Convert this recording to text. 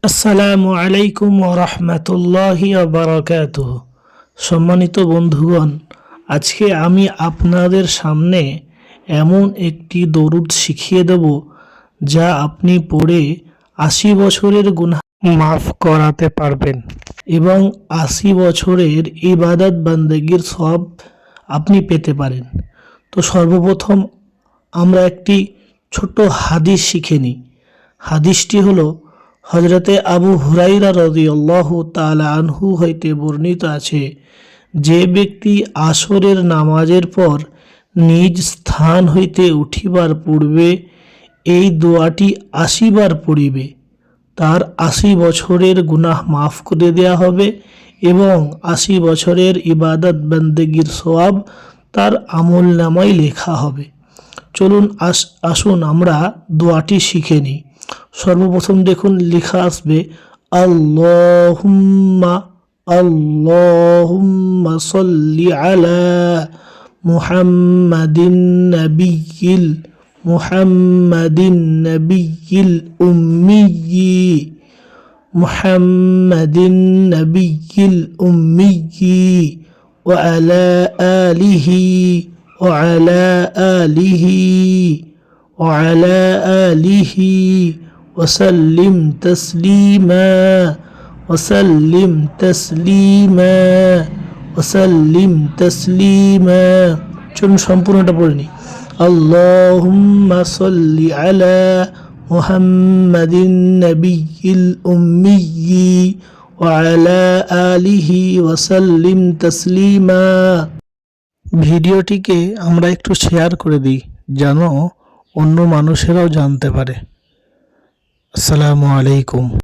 আসসালামু আলাইকুম ওয়া রাহমাতুল্লাহি ওয়া বারাকাতুহু। সম্মানিত বন্ধুগণ, আজকে আমি আপনাদের সামনে এমন একটি দরুদ শিখিয়ে দেব যা আপনি পড়ে ৮০ বছরের গুনাহ মাফ করাতে পারবেন এবং ৮০ বছরের ইবাদত বান্দেগীর সওয়াব আপনি পেতে পারেন। তো সর্বপ্রথম আমরা একটি ছোট্ট হাদিস শিখে নিই। হাদিসটি হলো হজরতে আবু হুরাইরা রাদিয়াল্লাহু তাআলা আনহু হইতে বর্ণিত আছে, যে ব্যক্তি আসরের নামাজের পর নিজ স্থান হইতে উঠিবার পূর্বে এই দোয়াটি ৮০ বার পড়িবে, তার ৮০ বছরের গুনাহ মাফ করে দেয়া হবে এবং ৮০ বছরের ইবাদত বান্দেগীর সওয়াব তার আমল নামায় লেখা হবে। চলুন আসুন আমরা দোয়াটি শিখে নিই। সর্বপ্রথম দেখুন লেখা আসবে আল্লাহুম্মা আল্লাহুম্মা সাল্লি আলা মুহাম্মাদিন নাবিয়্যিল উম্মিয়্যি মুহাম্মাদিন নাবিয়্যিল উম্মিয়্যি ওয়া আলা আলিহি وعلى آله وسلم تسليما চলুন সম্পূর্ণটা পড়ে নিই। আল্লাহুম্মা সাল্লি আলা মুহাম্মাদিন নাবিয়্যিল উম্মিয়্যি ওয়া আলা আলিহি ওয়া সাল্লিম তাসলিমা। ভিডিওটিকে আমরা একটু শেয়ার করে দিই যেন অন্য মানুষেরাও জানতে পারে। আসসালামু আলাইকুম।